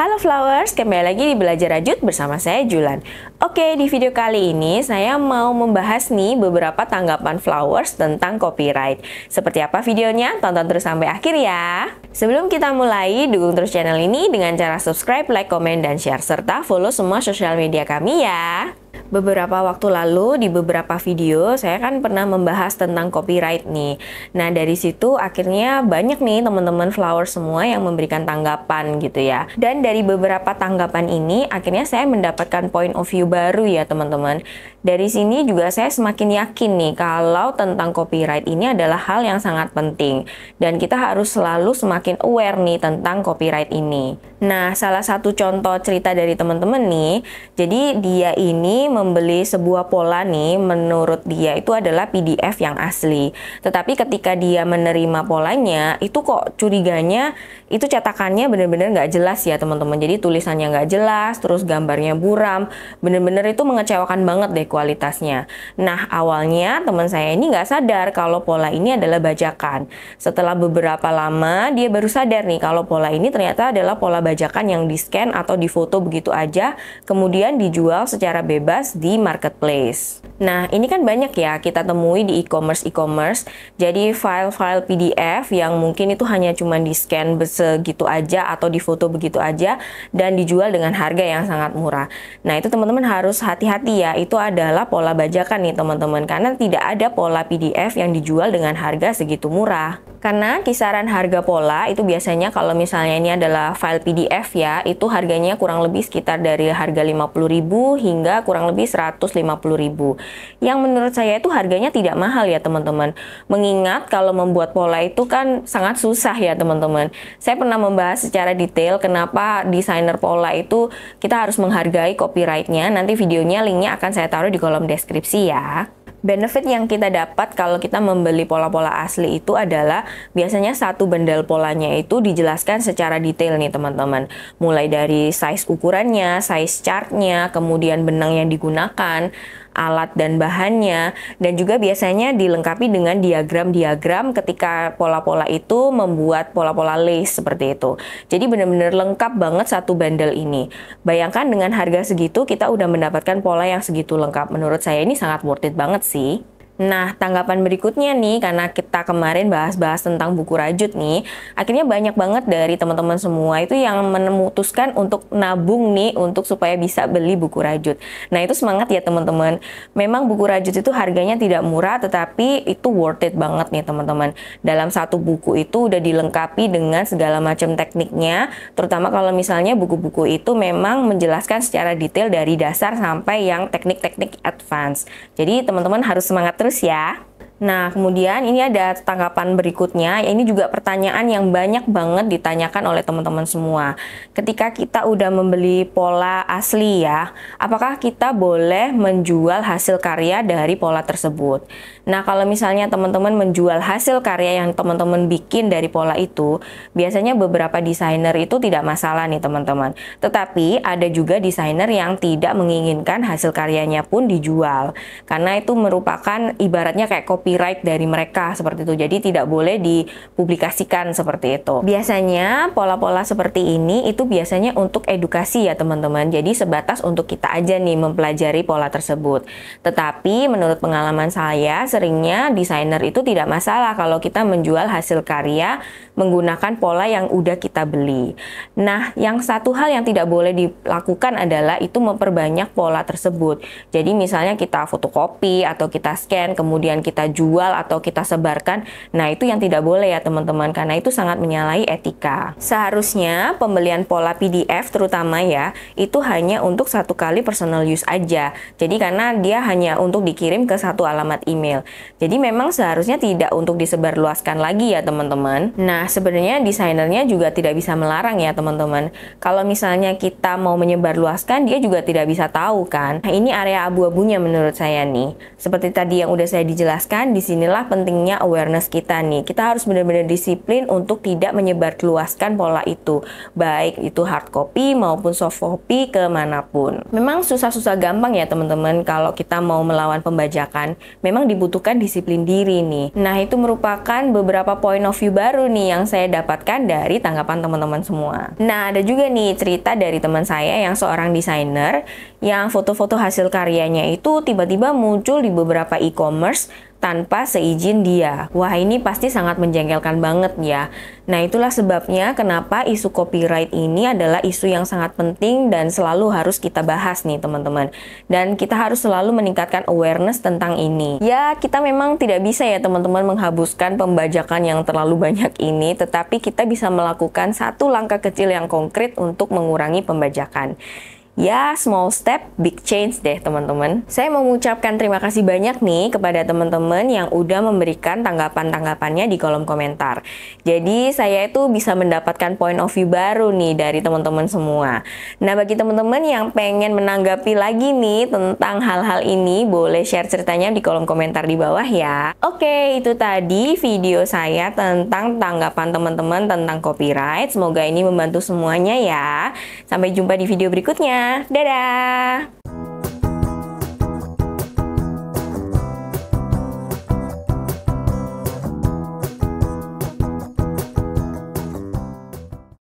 Halo Flowers, kembali lagi di Belajar Rajut bersama saya Julan. Oke, di video kali ini saya mau membahas nih beberapa tanggapan Flowers tentang copyright. Seperti apa videonya? Tonton terus sampai akhir ya. Sebelum kita mulai, dukung terus channel ini dengan cara subscribe, like, komen, dan share, serta follow semua sosial media kami ya. Beberapa waktu lalu di beberapa video saya kan pernah membahas tentang copyright nih. Nah dari situ akhirnya banyak nih teman-teman Flowers semua yang memberikan tanggapan gitu ya. Dan dari beberapa tanggapan ini akhirnya saya mendapatkan point of view baru ya teman-teman. Dari sini juga saya semakin yakin nih kalau tentang copyright ini adalah hal yang sangat penting. Dan kita harus selalu semakin aware nih tentang copyright ini. Nah salah satu contoh cerita dari teman-teman nih, jadi dia ini membeli sebuah pola nih, menurut dia itu adalah PDF yang asli. Tetapi ketika dia menerima polanya, itu kok curiganya itu cetakannya bener-bener nggak jelas ya teman-teman. Jadi tulisannya nggak jelas, terus gambarnya buram, bener-bener itu mengecewakan banget deh kualitasnya. Nah awalnya teman saya ini nggak sadar kalau pola ini adalah bajakan. Setelah beberapa lama dia baru sadar nih kalau pola ini ternyata adalah pola bajakan yang di-scan atau difoto begitu aja, kemudian dijual secara bebas di marketplace. Nah, ini kan banyak ya kita temui di e-commerce. Jadi file-file PDF yang mungkin itu hanya cuma di-scan segitu aja atau difoto begitu aja dan dijual dengan harga yang sangat murah. Nah, itu teman-teman harus hati-hati ya. Itu adalah pola bajakan nih teman-teman, karena tidak ada pola PDF yang dijual dengan harga segitu murah. Karena kisaran harga pola itu biasanya kalau misalnya ini adalah file PDF ya, itu harganya kurang lebih sekitar dari harga 50.000 hingga kurang lebih 150.000. Yang menurut saya itu harganya tidak mahal ya teman-teman. Mengingat kalau membuat pola itu kan sangat susah ya teman-teman. Saya pernah membahas secara detail kenapa desainer pola itu kita harus menghargai copyrightnya. Nanti videonya linknya akan saya taruh di kolom deskripsi ya. Benefit yang kita dapat kalau kita membeli pola-pola asli itu adalah biasanya satu bundle polanya itu dijelaskan secara detail nih teman-teman. Mulai dari size ukurannya, size chartnya, kemudian benang yang digunakan, alat dan bahannya, dan juga biasanya dilengkapi dengan diagram-diagram ketika pola-pola itu membuat pola-pola lace seperti itu. Jadi benar-benar lengkap banget satu bundle ini. Bayangkan dengan harga segitu kita udah mendapatkan pola yang segitu lengkap. Menurut saya ini sangat worth it banget sih. Nah, tanggapan berikutnya nih, karena kita kemarin bahas-bahas tentang buku rajut nih, akhirnya banyak banget dari teman-teman semua itu yang memutuskan untuk nabung nih, untuk supaya bisa beli buku rajut. Nah, itu semangat ya teman-teman. Memang buku rajut itu harganya tidak murah, tetapi itu worth it banget nih teman-teman. Dalam satu buku itu udah dilengkapi dengan segala macam tekniknya, terutama kalau misalnya buku-buku itu memang menjelaskan secara detail dari dasar sampai yang teknik-teknik advance. Jadi teman-teman harus semangat terus ya. Nah, kemudian ini ada tanggapan berikutnya. Ini juga pertanyaan yang banyak banget ditanyakan oleh teman-teman semua. Ketika kita udah membeli pola asli ya, apakah kita boleh menjual hasil karya dari pola tersebut? Nah, kalau misalnya teman-teman menjual hasil karya yang teman-teman bikin dari pola itu, biasanya beberapa desainer itu tidak masalah nih teman-teman. Tetapi ada juga desainer yang tidak menginginkan hasil karyanya pun dijual. Karena itu merupakan ibaratnya kayak copyright dari mereka seperti itu. Jadi tidak boleh dipublikasikan seperti itu. Biasanya pola-pola seperti ini itu biasanya untuk edukasi ya teman-teman. Jadi sebatas untuk kita aja nih mempelajari pola tersebut. Tetapi menurut pengalaman saya, seringnya desainer itu tidak masalah kalau kita menjual hasil karya menggunakan pola yang udah kita beli. Nah, yang satu hal yang tidak boleh dilakukan adalah itu memperbanyak pola tersebut. Jadi misalnya kita fotokopi atau kita scan, kemudian kita jual atau kita sebarkan. Nah, itu yang tidak boleh ya teman-teman, karena itu sangat menyalahi etika. Seharusnya pembelian pola PDF terutama ya, itu hanya untuk satu kali personal use aja. Jadi karena dia hanya untuk dikirim ke satu alamat email. Jadi memang seharusnya tidak untuk disebarluaskan lagi ya teman-teman. Nah, sebenarnya desainernya juga tidak bisa melarang ya teman-teman. Kalau misalnya kita mau menyebarluaskan, dia juga tidak bisa tahu kan. Nah, ini area abu-abunya menurut saya nih. Seperti tadi yang udah saya dijelaskan, disinilah pentingnya awareness kita nih. Kita harus benar-benar disiplin untuk tidak menyebarluaskan pola itu, baik itu hard copy maupun soft copy kemanapun. Memang susah-susah gampang ya teman-teman kalau kita mau melawan pembajakan. Memang dibutuhkan disiplin diri nih. Nah, itu merupakan beberapa point of view baru nih yang saya dapatkan dari tanggapan teman-teman semua. Nah, ada juga nih cerita dari teman saya yang seorang desainer yang foto-foto hasil karyanya itu tiba-tiba muncul di beberapa e-commerce tanpa seizin dia. Wah, ini pasti sangat menjengkelkan banget ya. Nah, itulah sebabnya kenapa isu copyright ini adalah isu yang sangat penting dan selalu harus kita bahas nih teman-teman. Dan kita harus selalu meningkatkan awareness tentang ini. Ya, kita memang tidak bisa ya teman-teman menghabiskan pembajakan yang terlalu banyak ini, tetapi kita bisa melakukan satu langkah kecil yang konkret untuk mengurangi pembajakan. Ya, small step, big change deh teman-teman. Saya mau mengucapkan terima kasih banyak nih kepada teman-teman yang udah memberikan tanggapan-tanggapannya di kolom komentar. Jadi saya itu bisa mendapatkan point of view baru nih dari teman-teman semua. Nah, bagi teman-teman yang pengen menanggapi lagi nih tentang hal-hal ini, boleh share ceritanya di kolom komentar di bawah ya. Oke, itu tadi video saya tentang tanggapan teman-teman tentang copyright. Semoga ini membantu semuanya ya. Sampai jumpa di video berikutnya. Dadah!